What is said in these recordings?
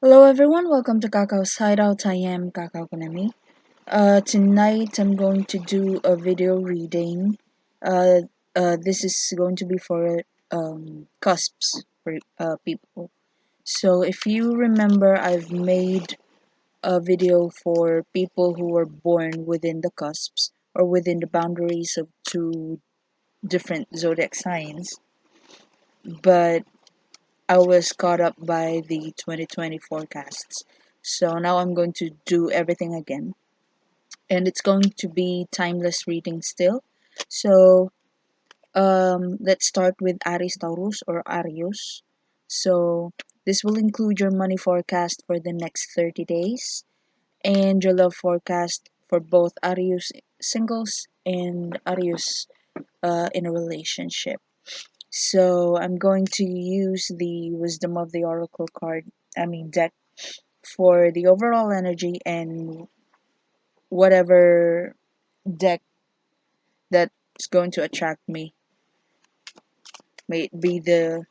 Hello everyone, welcome to KAKAU'S Hideout. I am KAKAU. Tonight I'm going to do a video reading. Uh, this is going to be for cusps for people. So if you remember, I've made a video for people who were born within the cusps or within the boundaries of two different zodiac signs, but I was caught up by the 2020 forecasts. So now I'm going to do everything again. And it's going to be timeless reading still. So let's start with Aries Taurus or Arius. So this will include your money forecast for the next 30 days and your love forecast for both Arius singles and Arius in a relationship. So I'm going to use the Wisdom of the Oracle deck for the overall energy, and whatever deck that's going to attract me. May it be the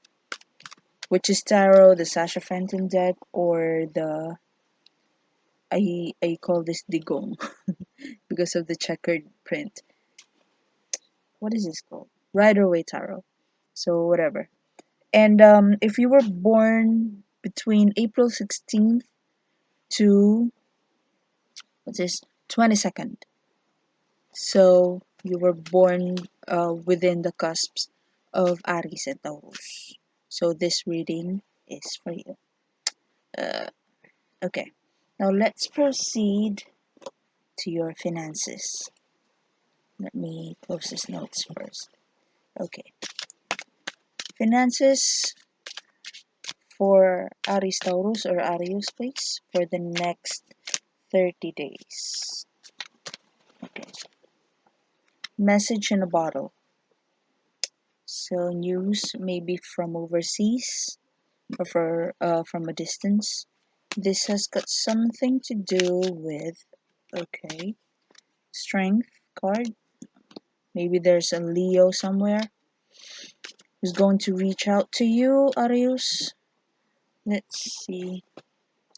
Witch's Tarot, the Sasha Fenton deck, or the I call this Digong because of the checkered print. What is this called? Rider-Waite Tarot. So whatever. And if you were born between April 16th to what's this 22nd, so you were born within the cusps of Aries and Taurus. So this reading is for you. Uh, okay, now let's proceed to your finances. Let me close these notes first. Okay, finances for Aries Taurus or Arius, please, for the next 30 days. Okay, message in a bottle. So news maybe from overseas or from a distance. This has got something to do with, okay, strength card. Maybe there's a Leo somewhere who's going to reach out to you, Arius. Let's see,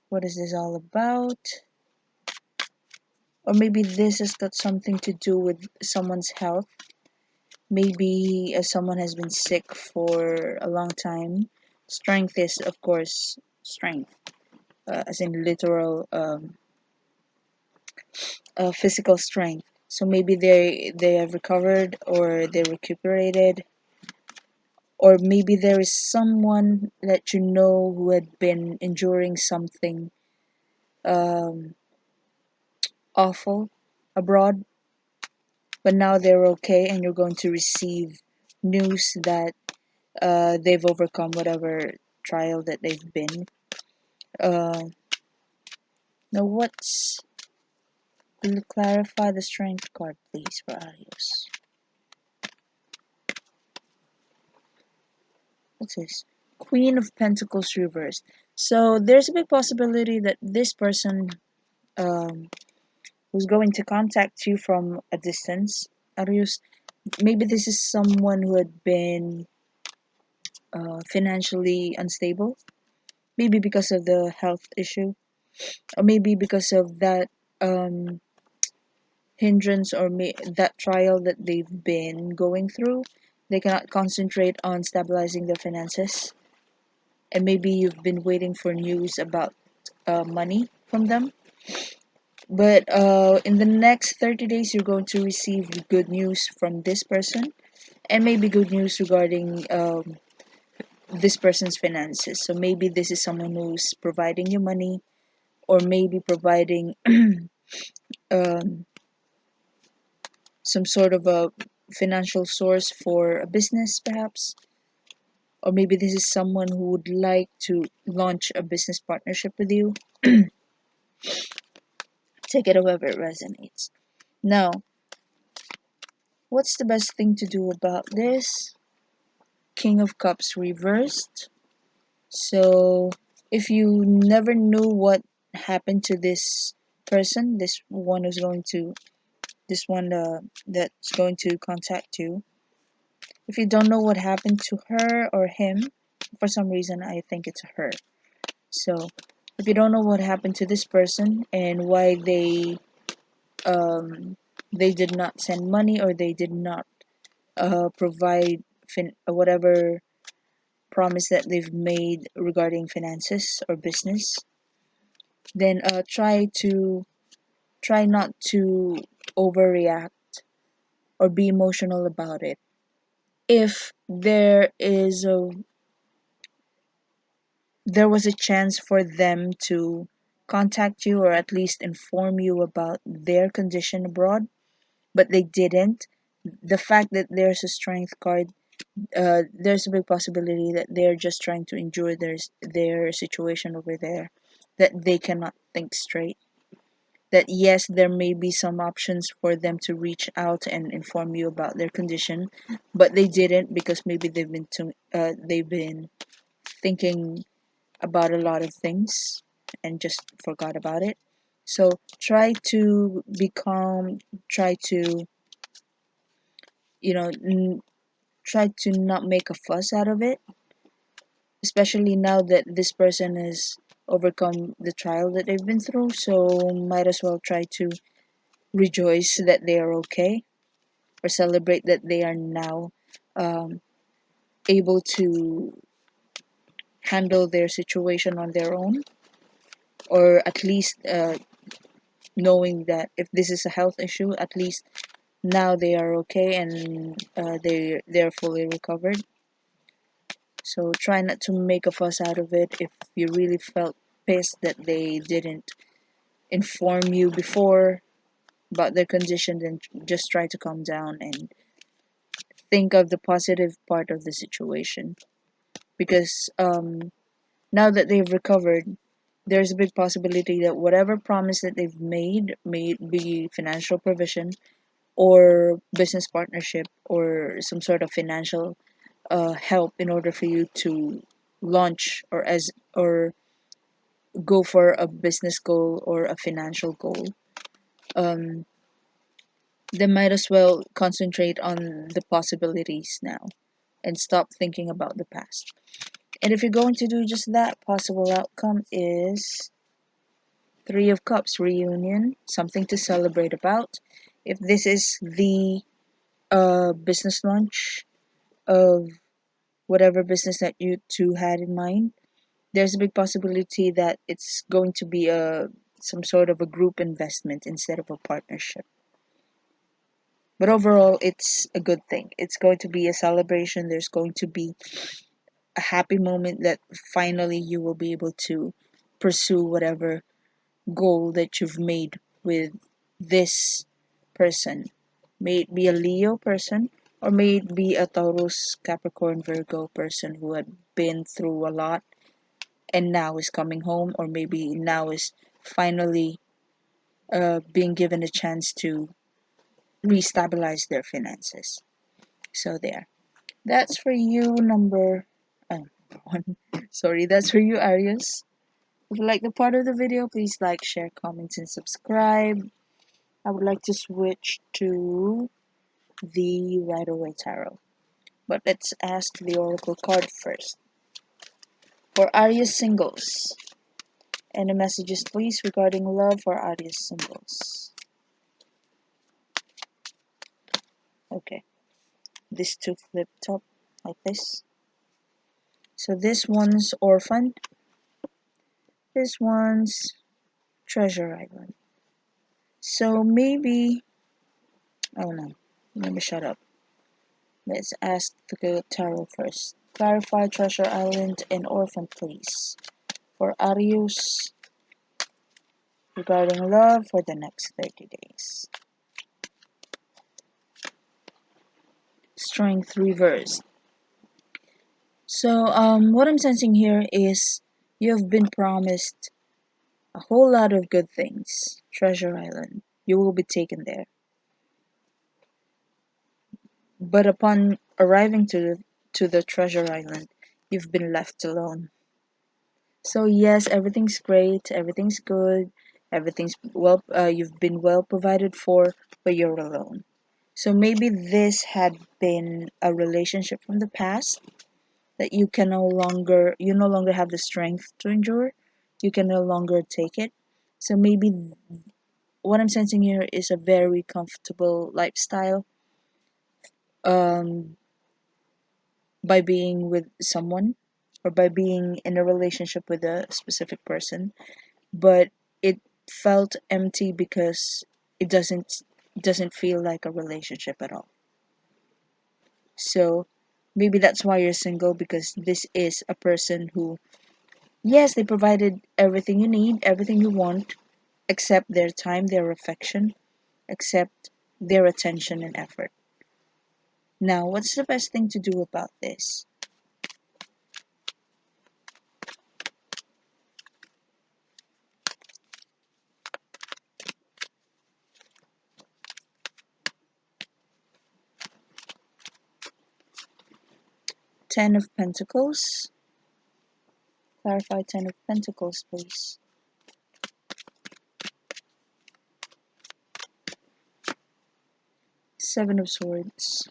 what is this all about? Or maybe this has got something to do with someone's health. Maybe someone has been sick for a long time. Strength is, of course, strength, as in literal physical strength. So maybe they have recovered or they recuperated, or maybe there is someone that you know who had been enduring something um, awful abroad, but now they're okay, and you're going to receive news that they've overcome whatever trial that they've been. Uh, Now, clarify the strength card, please, for Arius. What's this? Queen of Pentacles reversed. So there's a big possibility that this person um, who's going to contact you from a distance, Arius, maybe this is someone who had been financially unstable, maybe because of the health issue, or maybe because of that um, hindrance or that trial that they've been going through. They cannot concentrate on stabilizing their finances, and maybe you've been waiting for news about money from them. But in the next 30 days, you're going to receive good news from this person, and maybe good news regarding this person's finances. So maybe this is someone who's providing you money, or maybe providing um, some sort of a financial source for a business, perhaps. Or maybe this is someone who would like to launch a business partnership with you. Take it however it resonates. Now, what's the best thing to do about this? King of Cups reversed. So, if you never knew what happened to this person, this one that's going to contact you, if you don't know what happened to her or him, for some reason I think it's her. So, If you don't know what happened to this person and why they did not send money, or they did not provide whatever promise that they've made regarding finances or business, then try not to overreact or be emotional about it. If there was a chance for them to contact you or at least inform you about their condition abroad, but they didn't, the fact that there's a strength card, there's a big possibility that they're just trying to endure their situation over there, that they cannot think straight. That yes, there may be some options for them to reach out and inform you about their condition, but they didn't because maybe they've been thinking about a lot of things and just forgot about it. So try to be calm. Try to you know n- try to not make a fuss out of it, especially now that this person has overcome the trial that they've been through. So might as well try to rejoice that they are okay, or celebrate that they are now um, able to handle their situation on their own, or at least knowing that if this is a health issue, at least now they are okay and they're fully recovered. So try not to make a fuss out of it. If you really felt pissed that they didn't inform you before about their condition, then just try to calm down and think of the positive part of the situation. Because now that they've recovered, there's a big possibility that whatever promise that they've made, may it be financial provision or business partnership or some sort of financial help in order for you to launch or go for a business goal or a financial goal, um, they might as well concentrate on the possibilities now and stop thinking about the past. And if you're going to do just that, possible outcome is Three of Cups reunion, something to celebrate about. If this is the business launch of whatever business that you two had in mind, there's a big possibility that it's going to be a some sort of a group investment instead of a partnership. But overall, it's a good thing. It's going to be a celebration. There's going to be a happy moment that finally you will be able to pursue whatever goal that you've made with this person. May it be a Leo person, or may it be a Taurus, Capricorn, Virgo person who had been through a lot and now is coming home, or maybe now is finally being given a chance to restabilize their finances. So there. That's for you, number one. Sorry, that's for you, Arius. If you like the part of the video, please like, share, comment, and subscribe. I would like to switch to the Rider Waite Tarot. But let's ask the Oracle card first. For Arius singles. Any messages, please, regarding love for Arius singles. Okay. These two flip top like this. So this one's orphan. This one's treasure island. So maybe, oh no, let me shut up. Let's ask the tarot first. Clarify treasure island and orphan, please. For Arius regarding love for the next 30 days. Strength reversed. So what I'm sensing here is you've been promised a whole lot of good things. Treasure island. You will be taken there. But upon arriving to the treasure island, you've been left alone. So yes, everything's great, everything's good, everything's well. You've been well provided for, but you're alone. So maybe this had been a relationship from the past that you no longer have the strength to endure. you can no longer take it. So maybe what I'm sensing here is a very comfortable lifestyle, um, by being with someone or by being in a relationship with a specific person, but it felt empty because it doesn't feel like a relationship at all. So maybe that's why you're single, because this is a person who, yes, they provided everything you need, everything you want, except their time, their affection, except their attention and effort. Now, what's the best thing to do about this? Ten of Pentacles. Clarify Ten of Pentacles, please. Seven of Swords.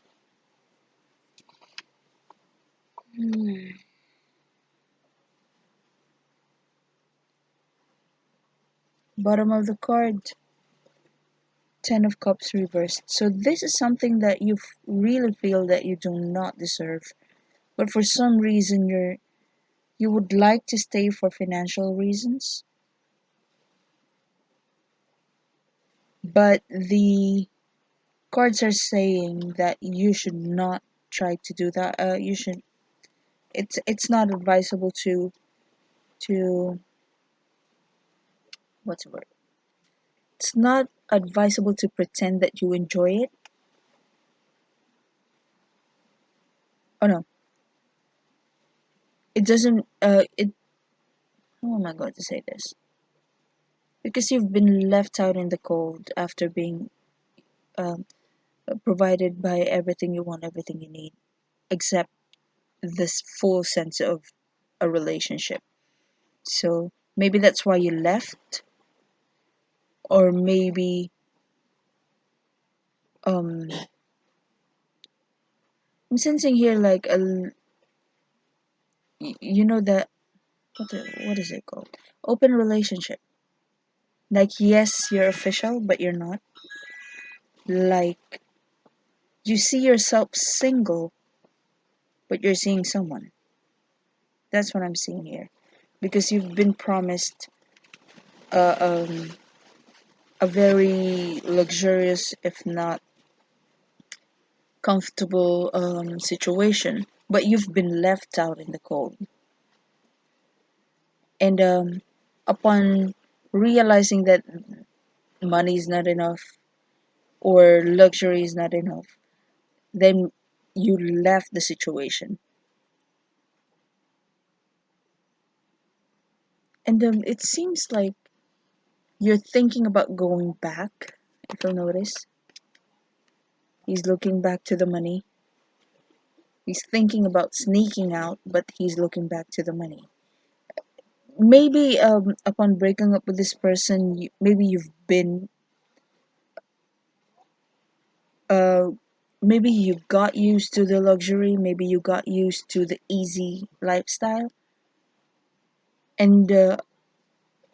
Bottom of the card, Ten of Cups reversed. So this is something that you really feel that you do not deserve, but for some reason you would like to stay for financial reasons, but the cards are saying that you should not try to do that. You should. It's not advisable to what's the word? It's not advisable to pretend that you enjoy it. Oh no, it doesn't. It. How am I going to say this? Because you've been left out in the cold after being um, provided by everything you want, everything you need, except this full sense of a relationship. So maybe that's why you left, or maybe um, I'm sensing here like you know that what is it called? Open relationship. Like yes, you're official, but you're not. Like you see yourself single, but you're seeing someone. That's what I'm seeing here, because you've been promised uh, um, a very luxurious, if not comfortable, situation, but you've been left out in the cold. And upon realizing that money is not enough or luxury is not enough, then you left the situation. And it seems like you're thinking about going back. If you'll notice, he's looking back to the money. He's thinking about sneaking out, but he's looking back to the money. Maybe upon breaking up with this person, maybe you've been uh maybe you got used to the luxury, maybe you got used to the easy lifestyle, and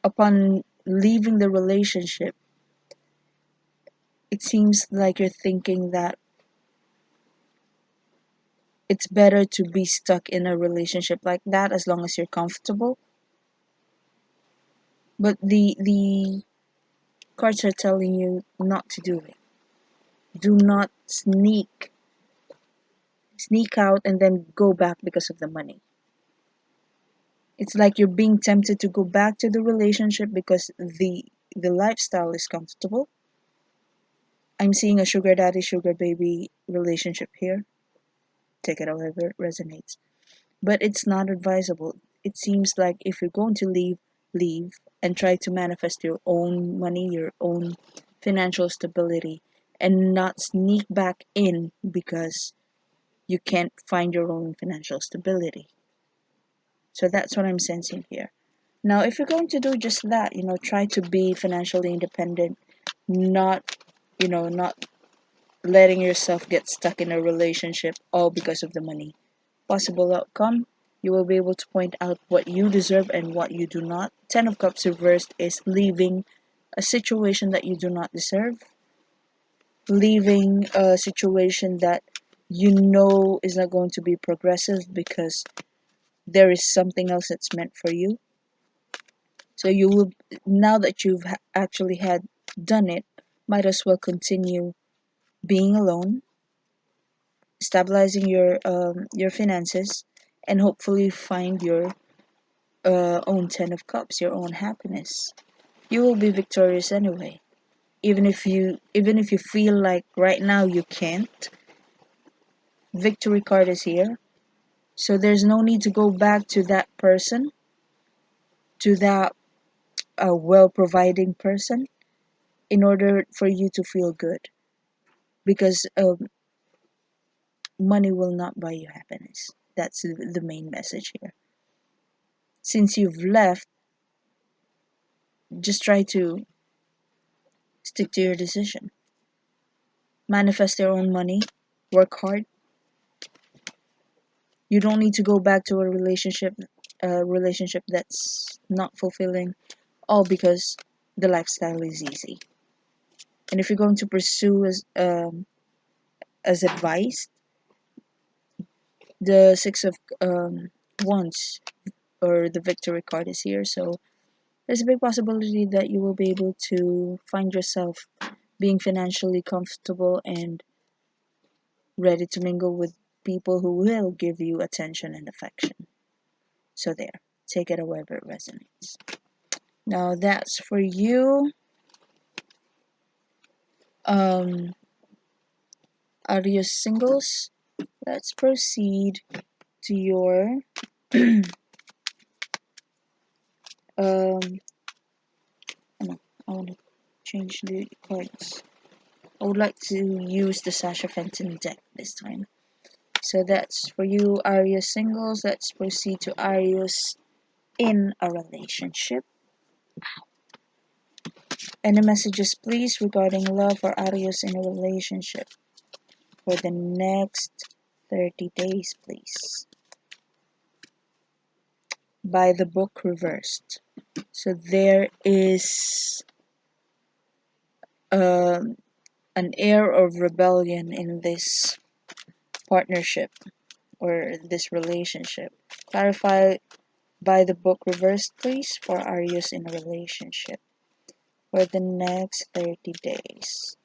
upon leaving the relationship, it seems like you're thinking that it's better to be stuck in a relationship like that as long as you're comfortable. But the cards are telling you not to do it. Do not sneak out and then go back because of the money. It's like you're being tempted to go back to the relationship because the lifestyle is comfortable. I'm seeing a sugar daddy, sugar baby relationship here. Take it however it resonates. But it's not advisable. It seems like if you're going to leave, leave and try to manifest your own money, your own financial stability, and not sneak back in because you can't find your own financial stability. So that's what I'm sensing here. Now, if you're going to do just that, try to be financially independent, not, not letting yourself get stuck in a relationship all because of the money. Possible outcome, You will be able to point out what you deserve and what you do not. Ten of Cups reversed is leaving a situation that you do not deserve, leaving a situation that you know is not going to be progressive because there is something else that's meant for you. So you will, now that you've actually had done it, might as well continue being alone, stabilizing your finances, and hopefully find your own Ten of Cups, your own happiness. You will be victorious anyway. Even if you feel like right now you can't, victory card is here. So there's no need to go back to that person, to that well providing person, in order for you to feel good. Because money will not buy you happiness. That's the main message here. Since you've left, just try to stick to your decision. Manifest your own money, work hard. You don't need to go back to a relationship that's not fulfilling, all because the lifestyle is easy. And if you're going to pursue as advised, the Six of Wands or the Victory card is here, so there's a big possibility that you will be able to find yourself being financially comfortable and ready to mingle with people who will give you attention and affection. So there, take it however it resonates. Now that's for you, um, Arius singles. Let's proceed to your um. Oh no, I want to change the cards. I would like to use the Sasha Fenton deck this time. So that's for you, Arius singles. Let's proceed to Arius in a relationship. Any messages, please, regarding love for Arius in a relationship for the next 30 days, please. By the book reversed. So there is um, an air of rebellion in this partnership or this relationship. Clarify by the book reversed, please, for Arius in a relationship for the next 30 days.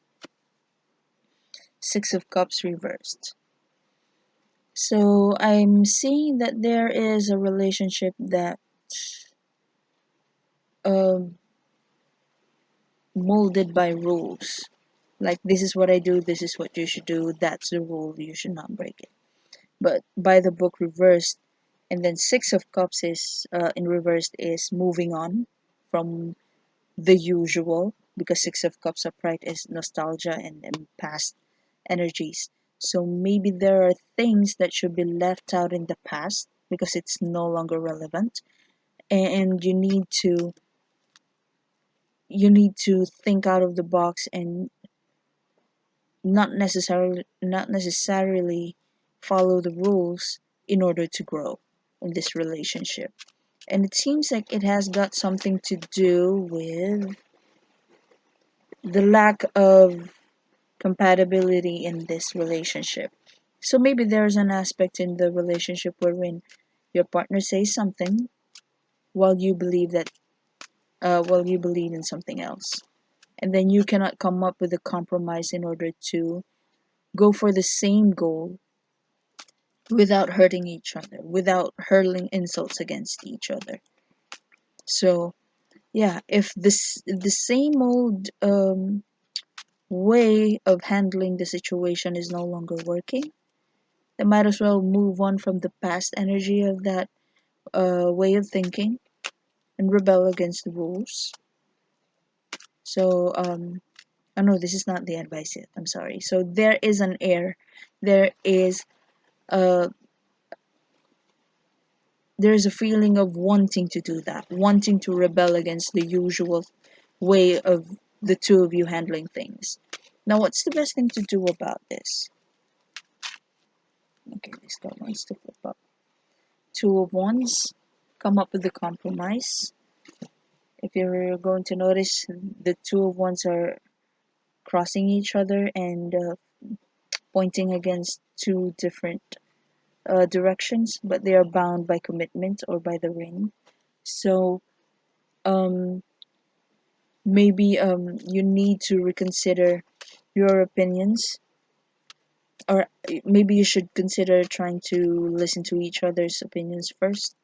Six of Cups reversed. So I'm seeing that there is a relationship that um, molded by rules. Like, this is what I do, this is what you should do, that's the rule, you should not break it. But by the book reversed, and then Six of Cups is in reversed is moving on from the usual, because Six of Cups upright is nostalgia and past energies. So maybe there are things that should be left out in the past because it's no longer relevant, and you need to think out of the box and not necessarily follow the rules in order to grow in this relationship. And it seems like it has got something to do with the lack of compatibility in this relationship. So maybe there's an aspect in the relationship wherein your partner says something while you believe in something else. And then you cannot come up with a compromise in order to go for the same goal without hurting each other, without hurling insults against each other. So yeah, if the same old way of handling the situation is no longer working, they might as well move on from the past energy of that way of thinking and rebel against the rules. So oh no, this is not the advice yet. I'm sorry. So there is an air. There is uh there's a feeling of wanting to do that, wanting to rebel against the usual way of the two of you handling things. Now, what's the best thing to do about this? Okay, this card wants to flip up. Two of Wands, come up with a compromise. If you're going to notice, the Two of Wands are crossing each other and pointing against two different directions, but they are bound by commitment or by the ring. So um, maybe you need to reconsider your opinions, or maybe you should consider trying to listen to each other's opinions first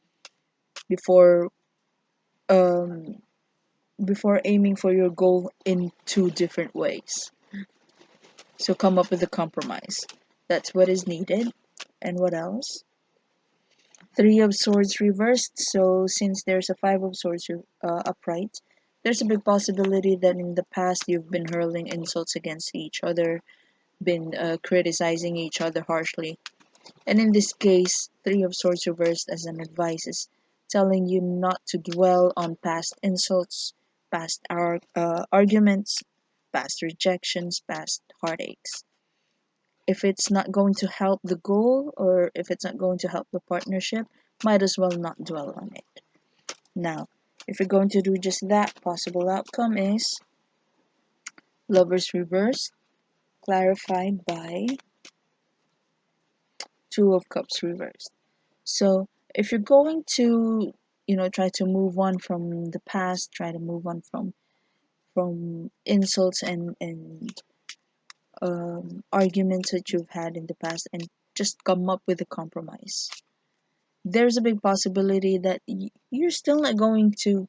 before um, before aiming for your goal in two different ways. So come up with a compromise. That's what is needed. And what else? Three of Swords reversed. So since there's a Five of Swords upright, there's a big possibility that in the past you've been hurling insults against each other, been criticizing each other harshly. And in this case, Three of Swords reversed as an advice is telling you not to dwell on past insults, past arguments, past rejections, past heartaches. If it's not going to help the goal or if it's not going to help the partnership, might as well not dwell on it. Now, if you're going to do just that, possible outcome is Lovers reversed, clarified by Two of Cups reversed. So if you're going to, try to move on from the past, try to move on from insults and arguments that you've had in the past, and just come up with a compromise. There's a big possibility that you're still not going to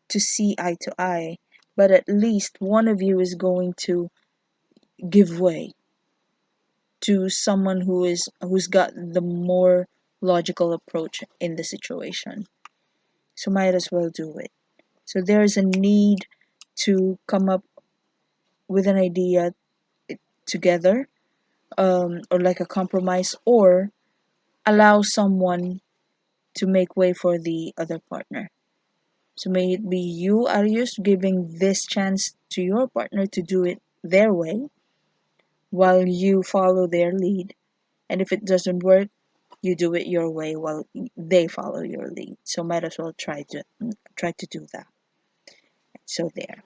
see eye to eye, but at least one of you is going to give way to someone who's got the more logical approach in the situation. So might as well do it. So there's a need to come up with an idea together, or like a compromise, or allow someone to make way for the other partner. So may it be you, Arius, giving this chance to your partner to do it their way while you follow their lead. And if it doesn't work, you do it your way while they follow your lead. So might as well try to do that. So there.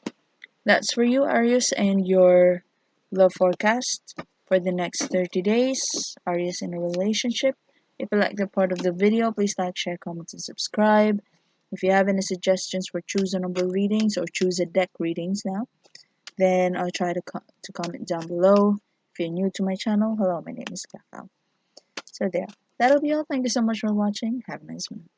That's for you, Arius, and your love forecast for the next 30 days. Arius in a relationship. If you like that part of the video, please like, share, comment, and subscribe. If you have any suggestions for choose a number readings or choose a deck readings now, then I'll try to comment down below. If you're new to my channel, hello, my name is Kakao. So there. That'll be all. Thank you so much for watching. Have a nice one.